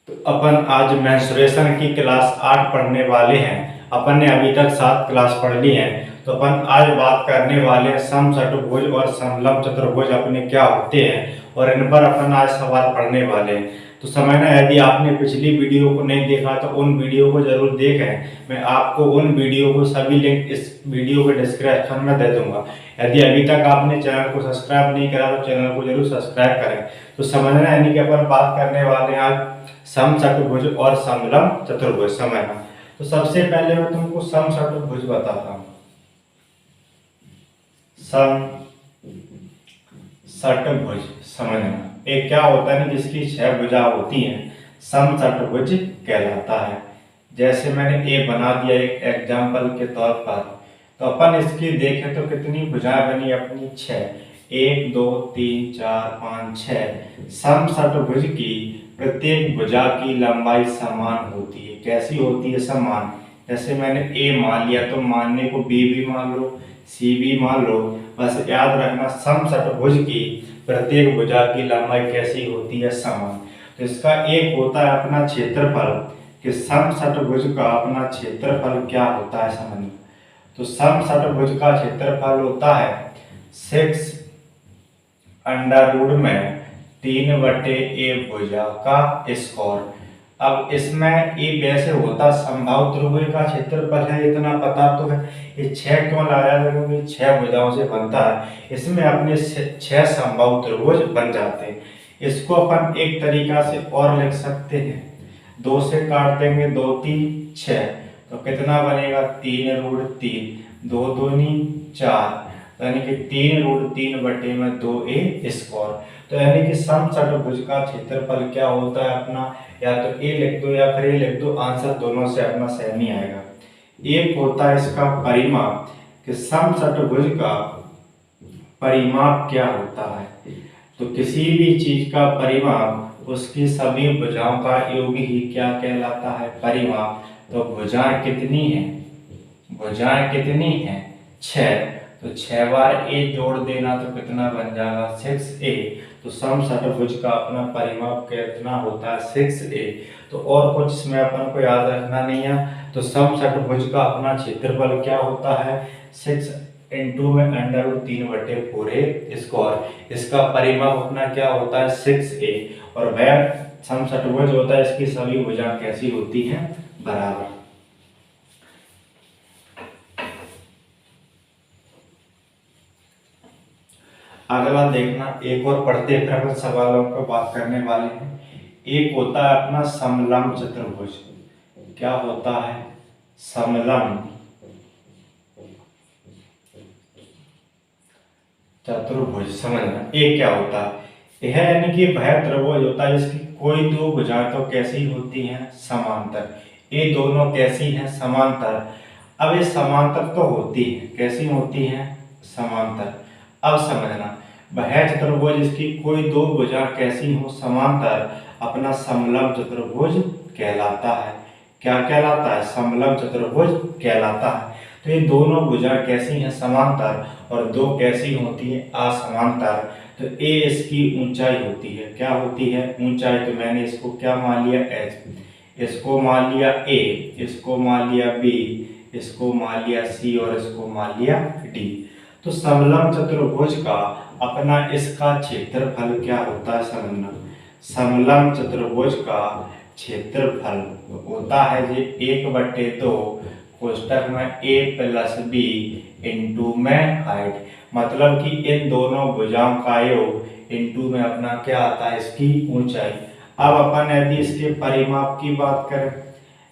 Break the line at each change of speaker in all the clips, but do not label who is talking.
तो अपन आज मेंस्ट्रुएशन की क्लास 8 पढ़ने वाले हैं। अपन ने अभी तक 7 क्लास पढ़ ली हैं। तो अपन आज बात करने वाले हैं समचतुर्भुज और समलंब चतुर्भुज अपने क्या होते हैं, और इन पर अपन आज सवाल पढ़ने वाले हैं। तो समझना, यदि आपने पिछली वीडियो को नहीं देखा तो उन वीडियो को जरूर देखें। मैं आपको उन वीडियो को सभी लिंक इस वीडियो के डिस्क्रिप्शन में दे दूंगा। यदि अभी तक आपने चैनल को सब्सक्राइब नहीं करा तो चैनल को जरूर सब्सक्राइब करें। तो समझना, यानी कि अपन बात करने वाले हैं आज समचतुर्भुज और समलंब चतुर्भुज। समझना, तो सबसे पहले मैं तुमको समचतुर्भुज बताता हूं। समचतुर्भुज समझना, एक क्या होता है, जिसकी 6 भुजा होती हैं, समचतुर्भुज कहलाता है। जैसे मैंने ए बना दिया एक एग्जाम्पल के तौर पर, तो अपन इसकी देखें तो कितनी भुजाएं बनी अपनी? 6। 1 2 3 4 5 6। समचतुर्भुज की प्रत्येक भुजा की लंबाई समान होती है। कैसी होती है? समान। जैसे मैंने ए मान लिया तो मानने को बी भी मान लो, सी भी मान लो। बस याद रखना, समचतुर्भुज की प्रत्येक भुजा की लंबाई कैसी होती है? समान। तो इसका एक होता है अपना क्षेत्रफल, कि समचतुर्भुज का अपना क्षेत्रफल क्या होता है समझना। तो समचतुर्भुज का क्षेत्रफल होता है 6 अंडर रूट में 3/a भुजा का स्क्वायर। अब इसमें ये वैसे होता समबाहु त्रिभुज का क्षेत्रफल है, इतना पता तो है। ये 6 क्यों लाया? क्योंकि 6 भुजाओं से बनता है, इसमें अपने 6 समबाहु त्रिभुज बन जाते हैं। इसको अपन एक तरीका से और लिख सकते हैं, 2 से काट देंगे, 2 3 6, तो कितना बनेगा? 3√3, 2 दूनी 4, यानी कि 3√3/2a स्क्वायर। तो यानी कि समचतुर्भुज का क्षेत्रफल क्या होता है अपना? या तो ए लिख दो या फिर ए लिख दो, आंसर दोनों से अपना सेम ही आएगा। एक होता है इसका परिमाप, कि समचतुर्भुज का परिमाप क्या होता है। तो किसी भी चीज का परिमाप उसकी सभी भुजाओं का योग ही क्या कहलाता है? परिमाप। तो भुजाएं कितनी हैं? भुजाएं कितनी हैं? 6। तो 6 बार ए जोड़ देना तो कितना बन जाएगा? 6a। तो समचतुर्भुज का अपना परिमाप कितना होता है? 6a। तो और कुछ इसमें अपन को याद रखना नहीं है। तो समचतुर्भुज का अपना क्षेत्रफल क्या होता है? 6 इंटू में √3/4a स्क्वायर। इसका परिमाप अपना क्या होता है? 6a। और वह समचतुर्भुज होता है, इसकी सभी भुजाएं कैसी होती हैं? बराबर। अगला देखना, एक और पढ़ते फिर अपन सवालों पर बात करने वाले हैं। एक होता है अपना समलंब चतुर्भुज। क्या होता है? समलंब चतुर्भुज। समझना, एक क्या होता है? यह यानी कि वह त्रिभुज होता है जिसकी कोई दो भुजाएं तो कैसी होती हैं? समांतर। ये दोनों कैसी हैं? समांतर। अब ये समांतर तो होती है, कैसी होती हैं? समांतर। अब समझना, वह चतुर्भुज जिसकी कोई दो भुजा कैसी हो? समांतर, अपना समलंब चतुर्भुज कहलाता है। क्या कहलाता है? समलंब चतुर्भुज कहलाता है। तो ये दोनों भुजा कैसी हैं? समांतर, और दो कैसी होती है? असमांतर। तो ए इसकी ऊंचाई होती है। क्या होती है? ऊंचाई। तो मैंने इसको क्या मान लिया? एच। इसको मान लिया ए, इसको मान लिया बी, इसको मान लिया सी, और इसको मान लिया डी। तो समलंब चतुर्भुज का अपना इसका क्षेत्रफल क्या होता है? समझना, समलंब चतुर्भुज का क्षेत्रफल होता है जी 1/2 कोष्टक में a प्लस बी इंटू में हाइट। मतलब कि इन दोनों भुजाओं का योग इंटू में अपना क्या आता है? इसकी ऊंचाई। अब अपन यदि इसके परिमाप की बात करें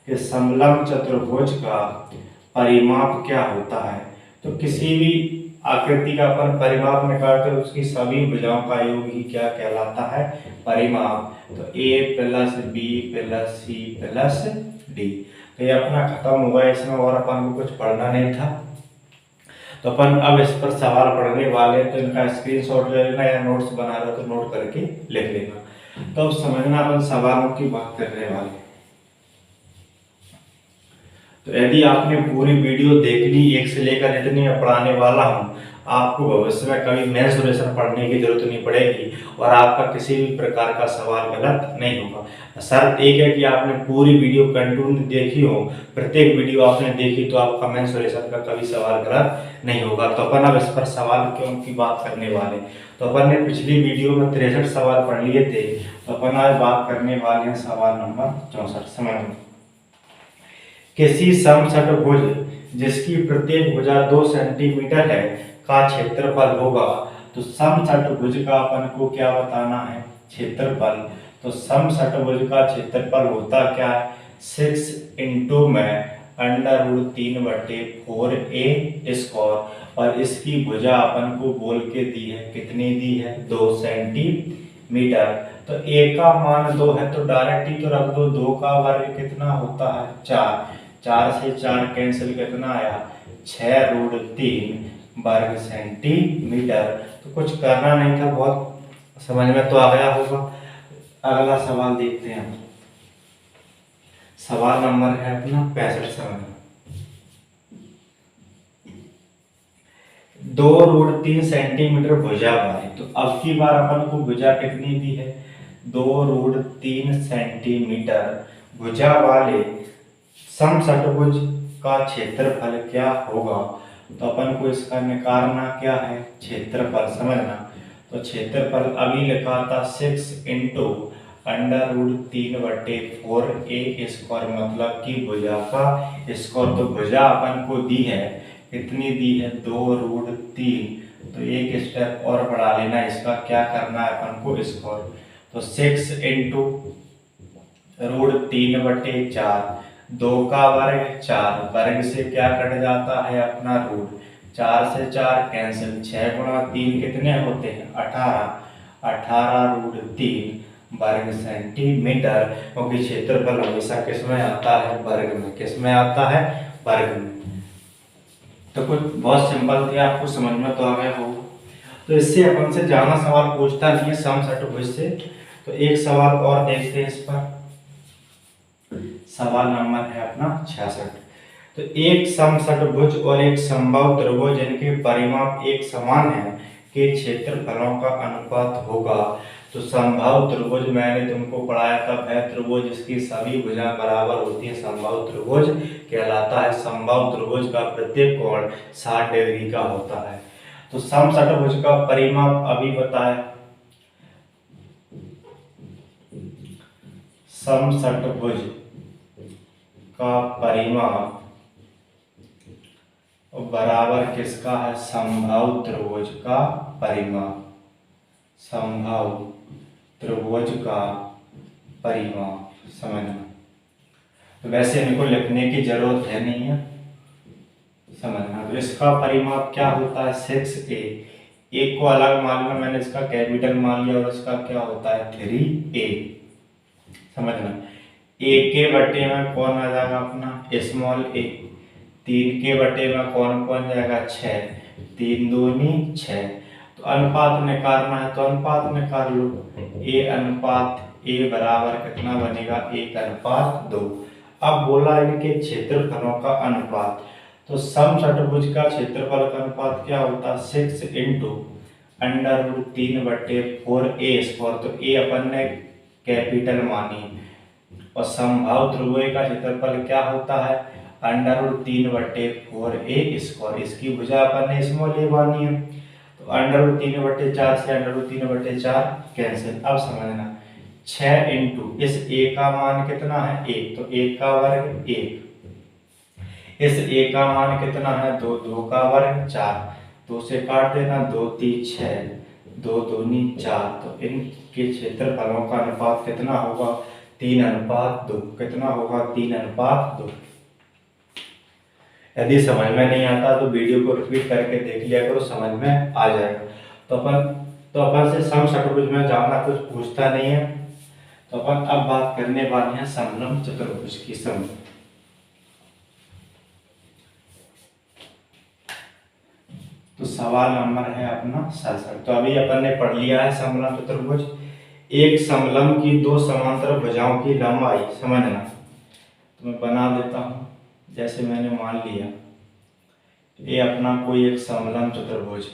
कि समलंब चतुर्भुज का परिमाप क्या होता है, तो किसी भी आकृति का अपन परिमाप निकालते हैं, उसकी सभी भुजाओं का योग ही क्या कहलाता है? परिमाप। तो a plus b plus c plus d. तो ये अपना खत्म हुआ, इसमें और अपन को कुछ पढ़ना नहीं था। तो अपन अब इस पर सवाल पढ़ने वाले, तो इनका स्क्रीनशॉट ले लेना या नोट्स बना लो तो नोट करके लिख लेना। तो अब समझना, अपन सवालों की बात करने वाले। तो यदि आपने पूरी वीडियो देख ली, एक से लेकर इतनी मैं पढ़ाने वाला हूँ, आपको भविष्य में कभी मेंसुरेशन पढ़ने की जरूरत नहीं पड़ेगी और आपका किसी भी प्रकार का सवाल गलत नहीं होगा। शर्त एक है कि आपने पूरी वीडियो कंटिन्यू देखी हो, प्रत्येक वीडियो आपने देखी तो आपका मेंसुरेशन का कभी सवाल गलत नहीं होगा। तो अपन अब इस पर सवाल क्यों की बात करने वाले। तो अपन ने पिछली वीडियो में 63 सवाल पढ़ लिए थे, तो अपन आज बात करने वाले हैं सवाल नंबर 64। समझ लो, किसी समषटभुज जिसकी प्रत्येक भुजा 2 सेंटीमीटर है का क्षेत्रफल होगा। तो समषटभुज का अपन को क्या बताना है, क्षेत्रफल। तो समषटभुज का क्षेत्रफल होता क्या है, 6 इंटू में √3/4a² और इसकी भुजा अपन को बोल के दी है, कितनी दी है, 2 सेंटीमीटर। तो a का मान 2 है तो डायरेक्ट ही तो रख दो, 2 का वर्ग कितना होता है, 4। 4 से 4 कैंसिल, कितना आया, 6√3 वर्ग सेंटीमीटर। तो कुछ करना नहीं था, बहुत समझ में तो आ गया होगा। अगला सवाल देखते हैं। सवाल नंबर है अपना 65। समझ 2√3 सेंटीमीटर भुजा वाली। तो अब की बार अपन को भुजा कितनी दी है, 2√3 सेंटीमीटर भुजा वाले समषटभुज का क्षेत्रफल क्या होगा। तो अपन को इसका निकालना क्या है, क्षेत्रफल। समझना, तो क्षेत्रफल अभी लिखा था 6 इंटू √3/4a² मतलब कि भुजा का स्क्वायर। तो भुजा अपन को दी है, कितनी दी है, 2√3। तो एक स्टेप और बढ़ा लेना, इसका क्या करना है अपन को, स्क्वायर। तो 6 इंटू √3/4, 2 का वर्ग 4, वर्ग से क्या कट जाता है अपना रूट, 4 से 4 कैंसिल, 6 गुणा 3 कितने होते हैं, 18। 18√3 वर्ग सेंटीमीटर, क्योंकि क्षेत्रफल हमेशा किस में आता है, वर्ग में। किस में आता है, वर्ग में। तो कुछ बहुत सिंपल थी, आपको समझ में तो आ गया होगा। तो इससे अपन से ज्यादा सवाल पूछता नहीं है समषटभुज से। तो एक सवाल और देखते हैं इस पर। सवाल नंबर है अपना 66। तो एक समषटभुज और एक समबाहु त्रिभुज जिनके परिमाप एक समान है के क्षेत्रफलों का अनुपात होगा। तो समबाहु त्रिभुज मैंने तुमको पढ़ाया था, वह त्रिभुज जिसकी सभी भुजाएं बराबर होती है समबाहु त्रिभुज कहलाता है। समबाहु त्रिभुज का प्रत्येक कोण 60 डिग्री का होता है। तो समषटभुज का परिमाप अभी बताया, समषटभुज का परिमाप बराबर किसका है, समबाहु त्रिभुज का परिमाप। समबाहु त्रिभुज का परिमाप, समझना। तो वैसे इनको लिखने की जरूरत है नहीं है, समझना। तो इसका परिमाप क्या होता है, 6a। एक को अलग मान लिया मैंने, इसका कैपिटल मान लिया, और इसका क्या होता है, 3a। समझना, a के बटे में कौन आ जाएगा अपना, स्मॉल a। 3 के बटे में कौन कौन जाएगा, 6। 3 दूनी 6। तो अनुपात निकालना है, तो अनुपात निकाल लो, a अनुपात a बराबर कितना बनेगा, 1:2। अब बोला इनके क्षेत्रफलों का अनुपात। तो समषटभुज का क्षेत्रफल का अनुपात क्या होता है, 6 इंटू √3/4a²। तो a अपन ने कैपिटल मानी, और समबाहु त्रिभुज का क्षेत्रफल क्या होता है, √3/4a²। इसकी भुजा अपन ने स्मॉल a मानी है, तो √3/4 से √3/4 कैंसिल। अब समझना, 6 इंटू इस a का मान कितना है, 1। तो 1 का वर्ग 1, इस a का मान कितना है, 2। 2 का वर्ग 4, 2 से काट देना, 2 3 6, 2 दूनी 4। तो इनके क्षेत्रफलों का अनुपात कितना होगा, 3:2। कितना होगा, 3:2। यदि समझ में नहीं आता तो वीडियो को रिपीट करके देख लिया करो, समझ में आ जाएगा। तो अपन से समषटभुज में ज्यादा कुछ पूछता नहीं है। तो अपन अब बात करने वाले हैं समलंब चतुर्भुज की। समझ, तो सवाल नंबर है अपना 67। तो अभी अपन ने पढ़ लिया है समलंब चतुर्भुज। एक समलंब की 2 समांतर भुजाओं की लंबाई, समझना। तो मैं बना देता हूं, जैसे मैंने मान लिया ये अपना कोई एक समलंब चतुर्भुज,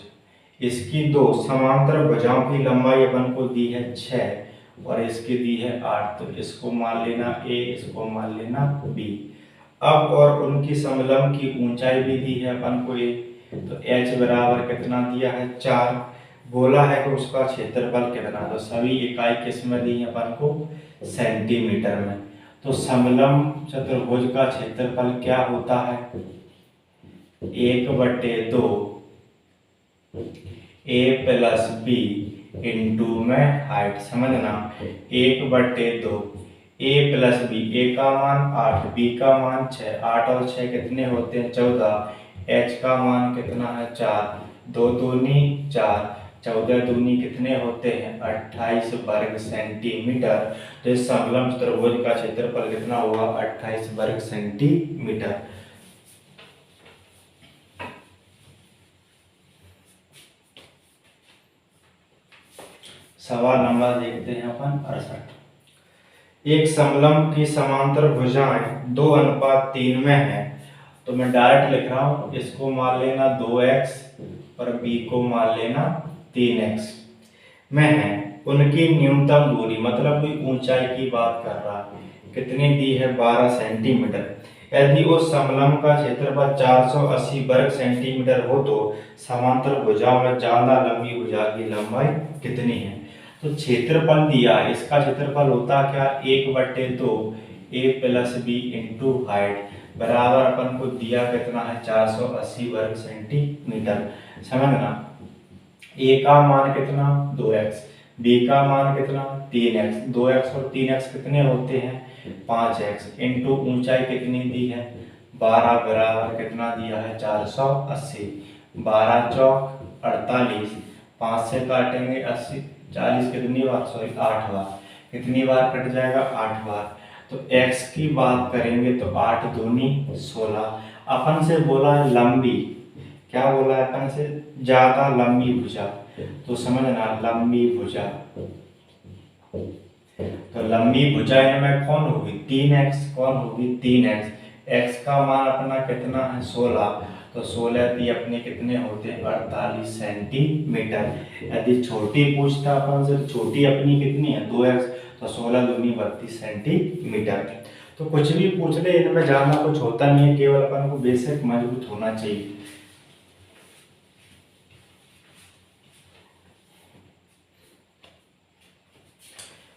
इसकी दो समांतर भुजाओं की लंबाई अपन को दी है 6 और इसकी दी है 8, तो इसको मान लेना ए, इसको मान लेना बी। अब और उनकी समलंब की ऊंचाई भी दी है अपन को ए, तो h बराबर कितना दिया है 4, बोला है कि उसका क्षेत्रफल कितना, तो सभी इकाई किस में दी है अपन को सेंटीमीटर में। तो समलंब चतुर्भुज का क्षेत्रफल क्या होता है 1/2 a प्लस बी इंटू में हाइट, समझना 1/2 a प्लस बी, a का मान 8, b का मान 6, 8 और 6 कितने होते हैं 14, h का मान कितना है 4, 2 दूनी 4, 14 दूनी कितने होते हैं 28 वर्ग सेंटीमीटर। तो इस समलंब चतुर्भुज का क्षेत्रफल कितना हुआ 28 वर्ग सेंटीमीटर। सवाल नंबर देखते हैं अपन 68। एक समलंब की समांतर भुजाएं 2:3 में है, तो मैं डायरेक्ट लिख रहा हूं, इसको मान लेना 2x और b को मान लेना 3x में है। उनकी न्यूनतम दूरी, मतलब कोई ऊंचाई की बात कर रहा है, कितनी दी है 12 सेंटीमीटर। यदि उस समलंब का क्षेत्रफल 480 वर्ग सेंटीमीटर हो तो समांतर भुजाओं में ज्यादा लंबी भुजा की लंबाई कितनी है। तो क्षेत्रफल दिया है, इसका क्षेत्रफल होता क्या 1/2 a plus b into height बराबर अपन को दिया कितना है 480 वर्ग सेंटीमीटर। समझना a का मान कितना 2x, b का मान कितना 3x, 2x और 3x कितने होते हैं 5x इंटू ऊंचाई कितनी दी है 12 बराबर कितना दिया है 480, 12 चौक 48, 5 से काटेंगे 80, 40 कितनी बार 8 बार, कितनी बार कट जाएगा 8 बार। तो x की बात करेंगे तो 8 दूनी 16। अपन से बोला है लंबी, क्या बोला है अपन से ज्यादा लंबी भुजा, तो समझना लंबी भुजा, तो लंबी भुजा इनमें कौन होगी 3x, कौन होगी 3x, x का मान अपना कितना है 16, तो 16 दी अपने कितने होते हैं 48 सेंटीमीटर। यदि छोटी पूछता अपन से, छोटी अपनी कितनी है 2x, तो 16 दूनी 32 सेंटीमीटर। तो कुछ भी पूछ ले इनमें ज्यादा कुछ होता नहीं है, केवल अपन को बेसिक मजबूत होना चाहिए।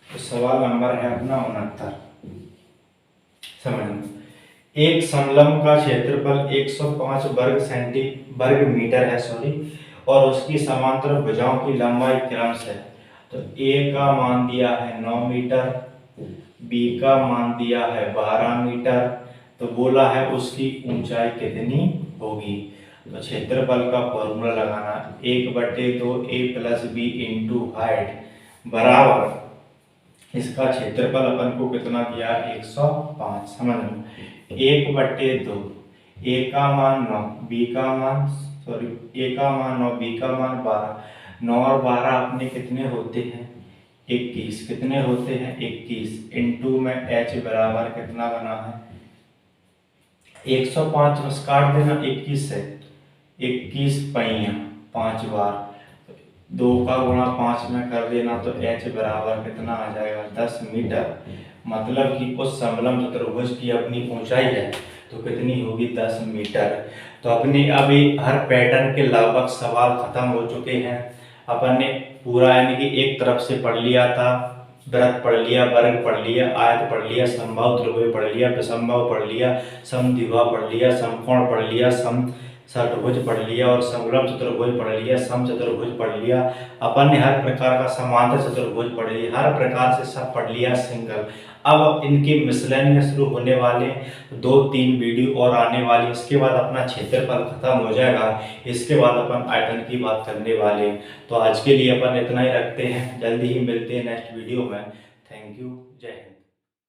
तो सवाल नंबर है अपना 69। समझ, एक समलंब का क्षेत्रफल 105 वर्ग मीटर है और उसकी समांतर भुजाओं की लंबाई क्रमश है। तो a का मान दिया है 9 मीटर, b का मान दिया है 12 मीटर, तो बोला है उसकी ऊंचाई कितनी होगी। तो क्षेत्रफल का फॉर्मूला लगाना 1/2 a plus b into height बराबर, इसका क्षेत्रफल अपन को कितना दिया 105। समझ लो 1/2, a का मान 9, b का मान a का मान 9, b का मान 12, 9 और 12 अपने कितने होते हैं 21, कितने होते हैं 21 इंटू में h बराबर कितना बना है 105 बस काट देना 21 से, 21 पहिया 5 बार, 2 का गुणा 5 में कर देना तो h बराबर कितना आ जाएगा 10 मीटर। मतलब कि उस समलंब चतुर्भुज की अपनी ऊंचाई है तो कितनी होगी 10 मीटर। तो अपने अभी हर पैटर्न के लगभग सवाल खत्म हो चुके हैं। अपन ने पूरा यानी कि एक तरफ से पढ़ लिया था, वृत्त पढ़ लिया, वर्ग पढ़ लिया, आयत पढ़ लिया, समबाहु त्रिभुज पढ़ लिया, विषमबाहु पढ़ लिया, समद्विबाहु पढ़ लिया, समकोण पढ़ लिया, सम षट्भुज पढ़ लिया और समलंब चतुर्भुज पढ़ लिया, सम चतुर्भुज पढ़ लिया। अपन ने हर प्रकार का समांतर चतुर्भुज पढ़ लिया, हर प्रकार से सब पढ़ लिया सिंगल। अब इनके मिसलेनियस शुरू होने वाले 2-3 वीडियो और आने वाली, इसके बाद अपना क्षेत्रफल खत्म हो जाएगा, इसके बाद अपन आयतन की बात करने वाले हैं। तो आज के लिए अपन इतना ही रखते हैं, जल्दी ही मिलते हैं नेक्स्ट वीडियो में। थैंक यू, जय हिंद।